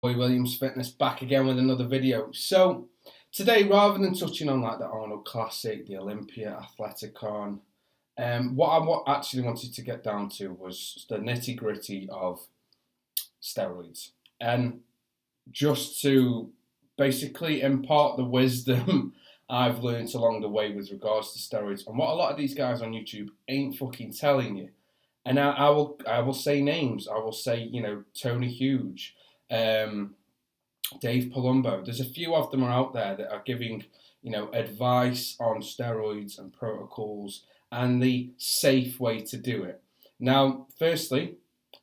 Boy Williams Fitness back again with another video. So today, rather than touching on like the Arnold Classic, the Olympia, Athleticon, what I actually wanted to get down to was the nitty gritty of steroids, and just to basically impart the wisdom I've learned along the way with regards to steroids and what a lot of these guys on YouTube ain't fucking telling you. And I will say names. I will say, Tony Huge, Dave Palumbo. There's a few of them are out there that are giving, advice on steroids and protocols and the safe way to do it. Now, firstly,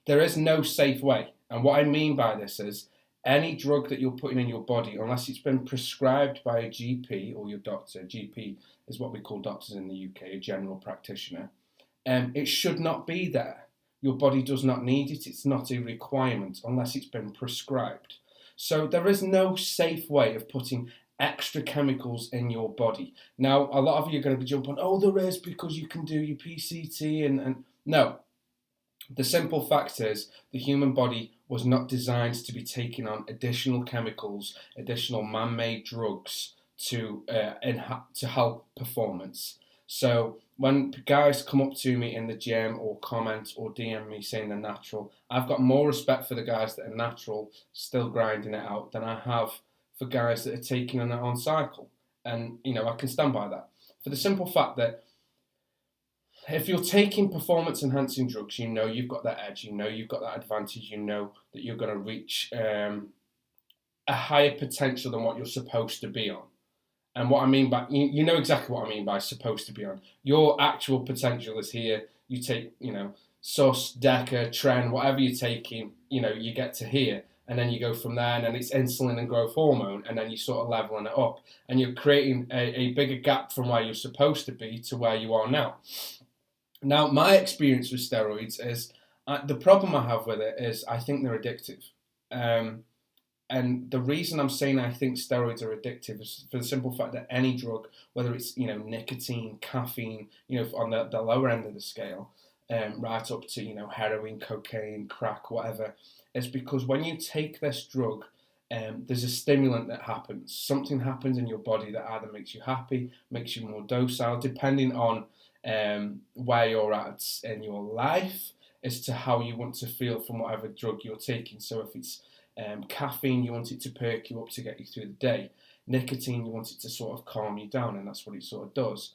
there is no safe way. And what I mean by this is any drug that you're putting in your body, unless it's been prescribed by a GP or your doctor, GP is what we call doctors in the UK, a general practitioner, it should not be there. Your body does not need it. It's not a requirement unless it's been prescribed. So there is no safe way of putting extra chemicals in your body. Now, a lot of you are going to be jumping, oh, there is, because you can do your PCT and no. The simple fact is the human body was not designed to be taking on additional chemicals, additional man-made drugs to help performance. So when guys come up to me in the gym or comment or DM me saying they're natural, I've got more respect for the guys that are natural, still grinding it out, than I have for guys that are taking on their own cycle. And, I can stand by that. For the simple fact that if you're taking performance enhancing drugs, you've got that edge, you've got that advantage, that you're going to reach a higher potential than what you're supposed to be on. And what I mean by, you know exactly what I mean by supposed to be on. Your actual potential is here. You take, SUS, DECA, TREN, whatever you're taking, you get to here. And then you go from there, and then it's insulin and growth hormone, and then you sort of leveling it up. And you're creating a bigger gap from where you're supposed to be to where you are now. Now, my experience with steroids is, the problem I have with it is I think they're addictive. And the reason I'm saying I think steroids are addictive is for the simple fact that any drug, whether it's nicotine, caffeine, on the lower end of the scale, right up to heroin, cocaine, crack, whatever, is because when you take this drug, there's a stimulant that happens. Something happens in your body that either makes you happy, makes you more docile, depending on where you're at in your life, as to how you want to feel from whatever drug you're taking. So if it's caffeine, you want it to perk you up to get you through the day. Nicotine, you want it to sort of calm you down, and that's what it sort of does.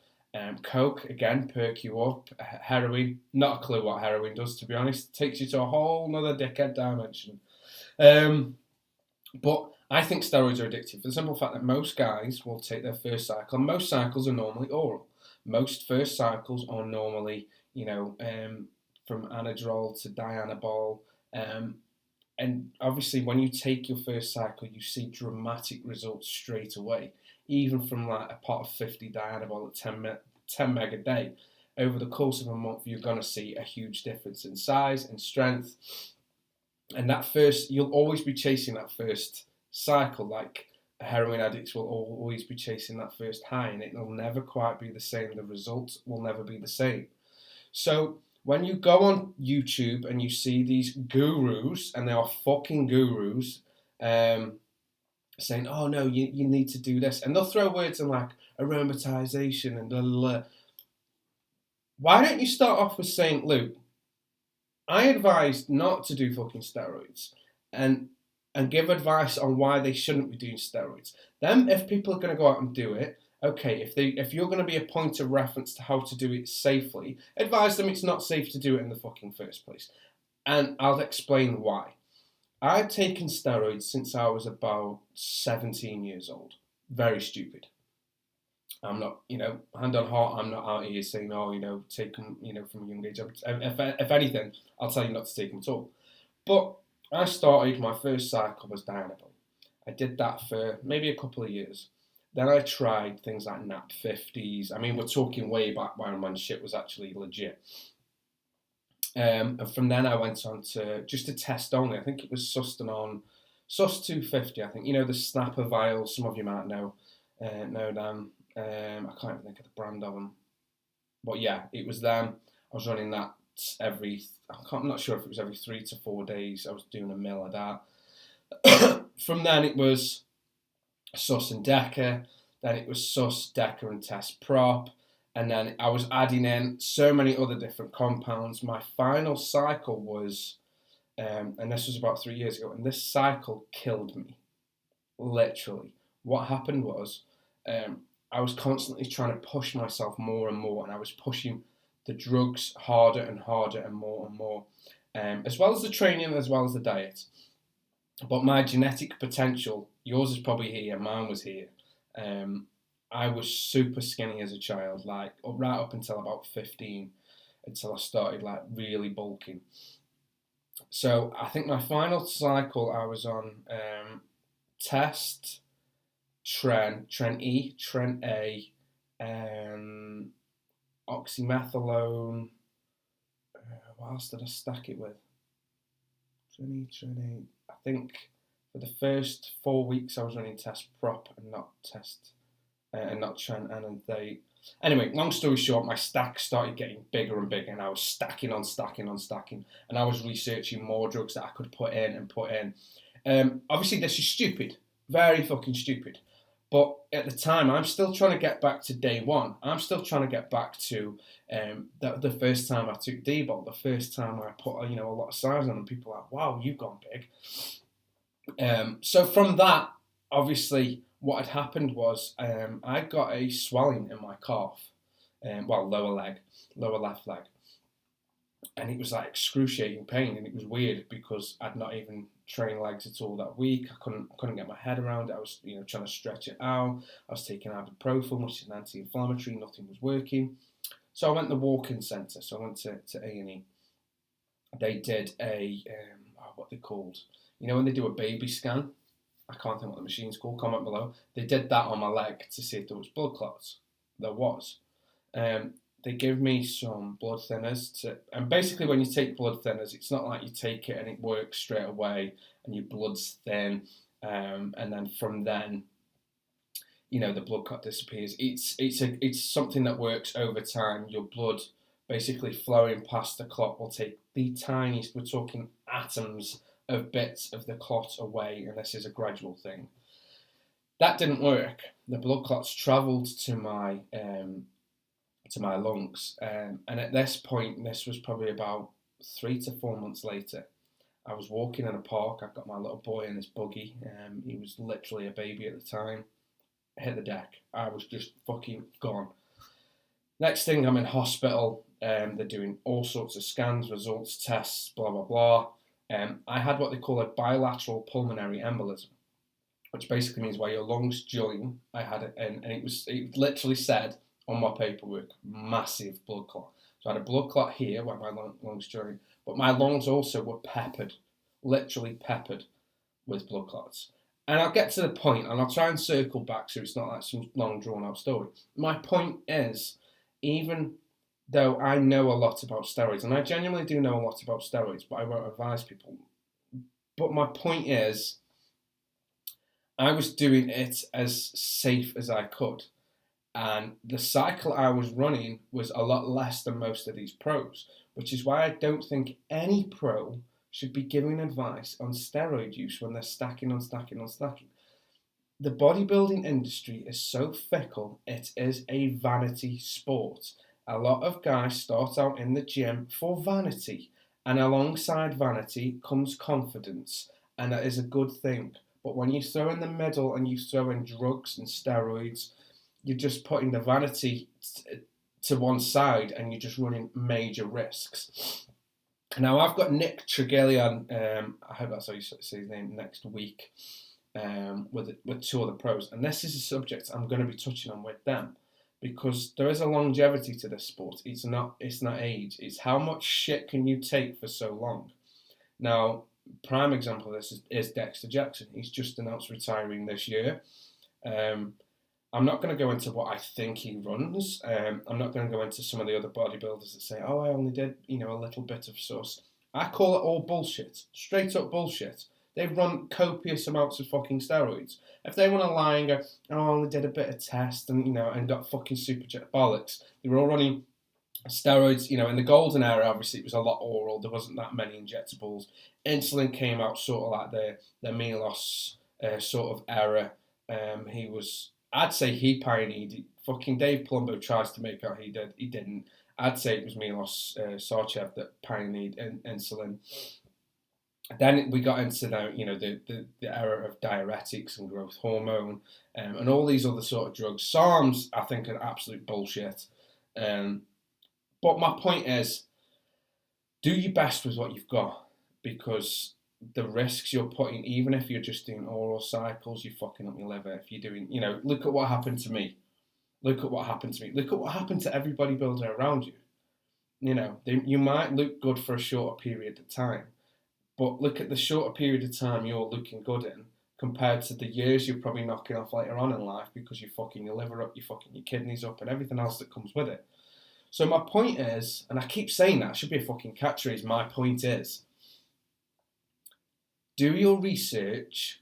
Coke, again, perk you up. Heroin, not a clue what heroin does, to be honest. It takes you to a whole nother dickhead dimension. But I think steroids are addictive for the simple fact that most guys will take their first cycle. Most cycles are normally oral. Most first cycles are normally, from anadrol to dianabol. And obviously, when you take your first cycle, you see dramatic results straight away. Even from like a pot of 50 dianabol at 10 meg a day, over the course of a month, you're going to see a huge difference in size and strength. And you'll always be chasing that first cycle, like heroin addicts will always be chasing that first high, and it will never quite be the same. The results will never be the same. So when you go on YouTube and you see these gurus, and they are fucking gurus, saying, oh no, you need to do this, and they'll throw words in like aromatization and blah, blah, blah. Why don't you start off with saying, Luke, I advised not to do fucking steroids, and give advice on why they shouldn't be doing steroids. Then if people are going to go out and do it, okay, if you're going to be a point of reference to how to do it safely, advise them it's not safe to do it in the fucking first place. And I'll explain why. I've taken steroids since I was about 17 years old. Very stupid. I'm not, hand on heart, I'm not out here saying, oh, take them, from a young age. If anything, I'll tell you not to take them at all. But I started, my first cycle was dianabol. I did that for maybe a couple of years. Then I tried things like NAP 50s. I mean, we're talking way back when shit was actually legit. And from then I went on to just a test only. I think it was Sustanon, SUS 250. I think, the snapper vials. Some of you might know them. I can't even think of the brand of them. But yeah, it was them. I was running that I'm not sure if it was every 3 to 4 days. I was doing a mill of that. from then it was sus and DECA, then it was sus, DECA and test prop, and then I was adding in so many other different compounds. My final cycle was, and this was about 3 years ago, and this cycle killed me, literally. What happened was, I was constantly trying to push myself more and more, and I was pushing the drugs harder and harder and more, as well as the training, as well as the diet. But my genetic potential, yours is probably here, mine was here. I was super skinny as a child, like right up until about 15, until I started like really bulking. So I think my final cycle I was on test, Tren E, Tren A, oxymethylone. What else did I stack it with? Tren E, Tren A. I think for the first 4 weeks I was running test prop and not test, and not Tren and they. Anyway, long story short, my stack started getting bigger and bigger, and I was stacking on stacking on stacking, and I was researching more drugs that I could put in and put in. Obviously, this is stupid, very fucking stupid. But at the time, I'm still trying to get back to day one. I'm still trying to get back to the first time I took D-bol, the first time I put a lot of size on, and people are like, "Wow, you've gone big." So from that, obviously, what had happened was I got a swelling in my calf, lower left leg, and it was like excruciating pain, and it was weird because I'd not even trained legs at all that week. I couldn't get my head around it. I was trying to stretch it out. I was taking ibuprofen, which is an anti-inflammatory. Nothing was working. So I went to the walk-in centre. So I went to A&E. They did a what they called, when they do a baby scan. I can't think what the machine's called. Comment below. They did that on my leg to see if there was blood clots. There was. They gave me some blood thinners and basically when you take blood thinners, it's not like you take it and it works straight away and your blood's thin, and then from then, the blood clot disappears. It's something that works over time. Your blood basically flowing past the clot will take the tiniest, we're talking atoms of bits of the clot away, and this is a gradual thing. That didn't work. The blood clots travelled to my lungs, and at this point, this was probably about 3 to 4 months later. I was walking in a park. I've got my little boy in his buggy. He was literally a baby at the time. I hit the deck. I was just fucking gone. Next thing, I'm in hospital. They're doing all sorts of scans, results, tests, blah blah blah. I had what they call a bilateral pulmonary embolism, which basically means where your lungs join. I had it, and it literally said on my paperwork, massive blood clot. So I had a blood clot here where my lungs join, but my lungs also were peppered, literally peppered with blood clots. And I'll get to the point, and I'll try and circle back so it's not like some long drawn out story. My point is, even though I know a lot about steroids, and I genuinely do know a lot about steroids, but I won't advise people. But my point is, I was doing it as safe as I could. And the cycle I was running was a lot less than most of these pros, which is why I don't think any pro should be giving advice on steroid use when they're stacking on stacking on stacking. The bodybuilding industry is so fickle, it is a vanity sport. A lot of guys start out in the gym for vanity, and alongside vanity comes confidence, and that is a good thing. But when you throw in the middle and you throw in drugs and steroids, you're just putting the vanity to one side and you're just running major risks. Now, I've got Nick Tregillian, I hope that's how you say his name, next week with two other pros. And this is a subject I'm going to be touching on with them because there is a longevity to this sport. It's not age. It's how much shit can you take for so long. Now, prime example of this is Dexter Jackson. He's just announced retiring this year. I'm not going to go into what I think he runs. I'm not going to go into some of the other bodybuilders that say, "Oh, I only did, a little bit of sus." I call it all bullshit. Straight up bullshit. They run copious amounts of fucking steroids. If they want to lie and go, "Oh, I only did a bit of test and, and got fucking superjet bollocks," they were all running steroids, in the golden era, obviously it was a lot oral. There wasn't that many injectables. Insulin came out sort of like the Milos sort of era. I'd say he pioneered it. Fucking Dave Palumbo tries to make out he did. He didn't. I'd say it was Milos Sarcev that pioneered insulin. Then we got into the era of diuretics and growth hormone, and all these other sort of drugs. SARMs, I think, are absolute bullshit. But my point is, do your best with what you've got, because the risks you're putting, even if you're just doing oral cycles, you're fucking up your liver. If you're doing, look at what happened to me. Look at what happened to me. Look at what happened to every bodybuilder around you. You might look good for a shorter period of time, but look at the shorter period of time you're looking good in compared to the years you're probably knocking off later on in life because you're fucking your liver up, you're fucking your kidneys up, and everything else that comes with it. So my point is, and I keep saying that, it should be a fucking catchphrase, my point is, do your research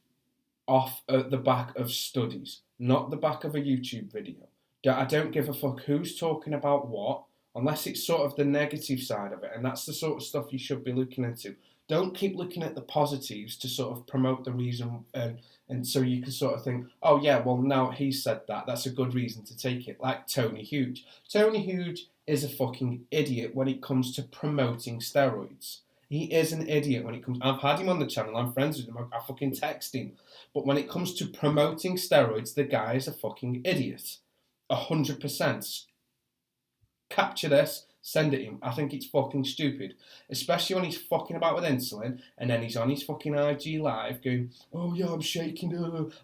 off at the back of studies, not the back of a YouTube video. I don't give a fuck who's talking about what, unless it's sort of the negative side of it, and that's the sort of stuff you should be looking into. Don't keep looking at the positives to sort of promote the reason, and so you can sort of think, oh yeah, well now he said that, that's a good reason to take it, like Tony Huge. Tony Huge is a fucking idiot when it comes to promoting steroids. He is an idiot when it comes... I've had him on the channel, I'm friends with him, I fucking text him. But when it comes to promoting steroids, the guy is a fucking idiot. 100%. Capture this, send it him. I think it's fucking stupid. Especially when he's fucking about with insulin, and then he's on his fucking IG live going, oh yeah, I'm shaking,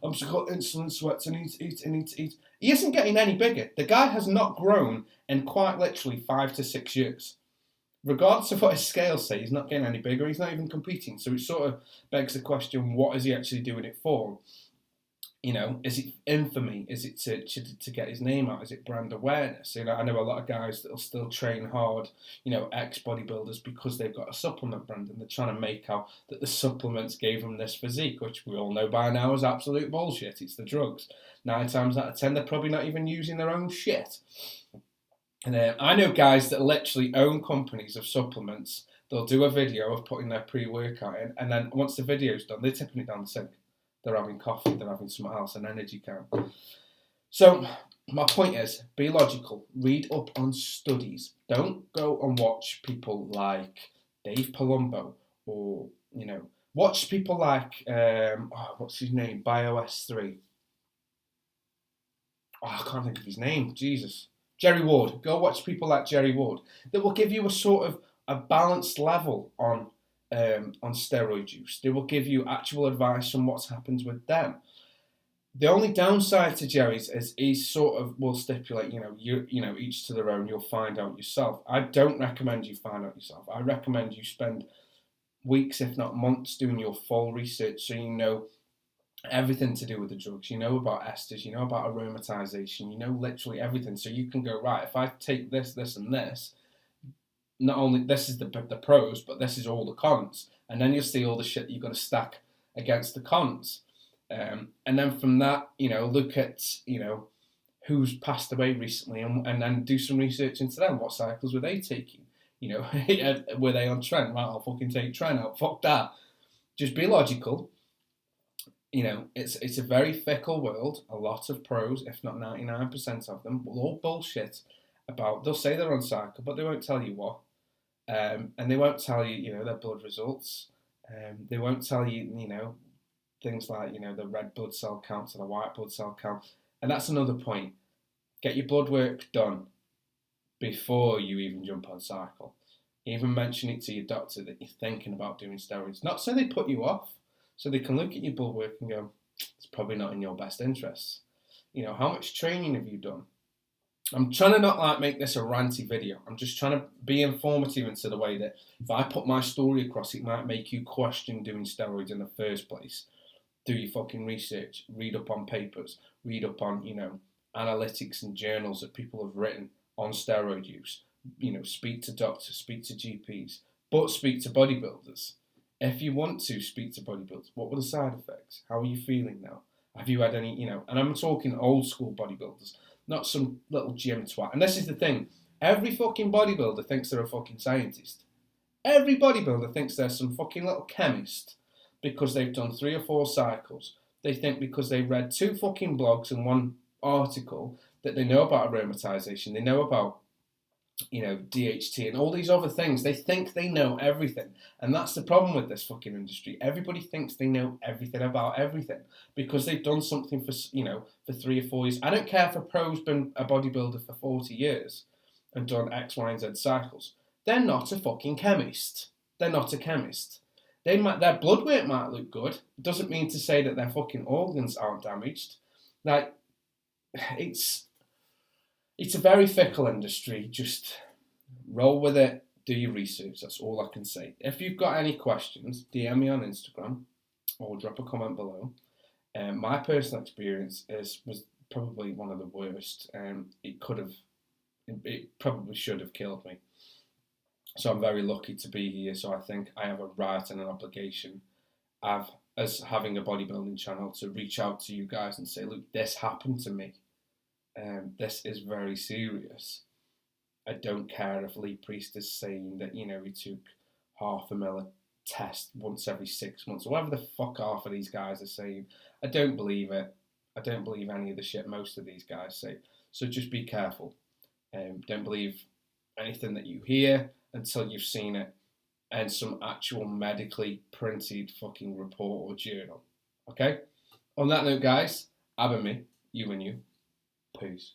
I've just got insulin sweats, and eat. He isn't getting any bigger. The guy has not grown in quite literally 5 to 6 years. Regardless of what his scales say, he's not getting any bigger, he's not even competing. So it sort of begs the question, what is he actually doing it for? Is it infamy? Is it to get his name out? Is it brand awareness? I know a lot of guys that'll still train hard, ex-bodybuilders, because they've got a supplement brand and they're trying to make out that the supplements gave them this physique, which we all know by now is absolute bullshit. It's the drugs. 9 times out of 10, they're probably not even using their own shit. And I know guys that literally own companies of supplements. They'll do a video of putting their pre-workout in, and then once the video's done, they're tipping it down the sink. They're having coffee, they're having something else, an energy can. So my point is, be logical. Read up on studies. Don't go and watch people like Dave Palumbo, or, watch people like, what's his name? BioS3. Oh, I can't think of his name. Jesus. Jerry Ward. Go watch people like Jerry Ward. That will give you a sort of a balanced level on steroid use. They will give you actual advice on what's happened with them. The only downside to Jerry's is he sort of will stipulate, each to their own. You'll find out yourself. I don't recommend you find out yourself. I recommend you spend weeks, if not months, doing your full research, so you know everything to do with the drugs. You know about esters, you know about aromatization, you know literally everything. So you can go, right, if I take this, this, and this, not only this is the pros, but this is all the cons. And then you'll see all the shit that you've got to stack against the cons. And then from that, look at, who's passed away recently, and then do some research into them. What cycles were they taking? Were they on Trent? Right, I'll fucking take Trent out. Fuck that. Just be logical. It's a very fickle world. A lot of pros, if not 99% of them, will all bullshit about. They'll say they're on cycle, but they won't tell you what. And they won't tell you, their blood results. They won't tell you, things like, the red blood cell count to the white blood cell count. And that's another point. Get your blood work done before you even jump on cycle. Even mention it to your doctor that you're thinking about doing steroids. Not so they put you off, so they can look at your blood work and go, it's probably not in your best interests. How much training have you done? I'm trying to not make this a ranty video. I'm just trying to be informative into the way that if I put my story across, it might make you question doing steroids in the first place. Do your fucking research, read up on papers, read up on, analytics and journals that people have written on steroid use. Speak to doctors, speak to GPs, but speak to bodybuilders. If you want to speak to bodybuilders, what were the side effects? How are you feeling now? Have you had any, and I'm talking old school bodybuilders, not some little gym twat. And this is the thing, every fucking bodybuilder thinks they're a fucking scientist. Every bodybuilder thinks they're some fucking little chemist because they've done 3 or 4 cycles. They think because they read 2 fucking blogs and 1 article that they know about aromatization, they know about, you know, DHT and all these other things. They think they know everything. And that's the problem with this fucking industry. Everybody thinks they know everything about everything because they've done something for, you know, for 3 or 4 years. I don't care if a pro's been a bodybuilder for 40 years and done X, Y, and Z cycles. They're not a fucking chemist. They're not a chemist. Their blood work might look good. It doesn't mean to say that their fucking organs aren't damaged. Like, it's a very fickle industry. Just roll with it. Do your research. That's all I can say. If you've got any questions, DM me on Instagram or drop a comment below. My personal experience was probably one of the worst. It probably should have killed me. So I'm very lucky to be here. So I think I have a right and an obligation as having a bodybuilding channel to reach out to you guys and say, look, this happened to me. This is very serious. I don't care if Lee Priest is saying that, you know, he took 0.5 ml test once every 6 months, or whatever the fuck half of these guys are saying. I don't believe it. I don't believe any of the shit most of these guys say. So just be careful. Don't believe anything that you hear until you've seen it and some actual medically printed fucking report or journal. Okay? On that note, guys, I've been me, you and you. Peace.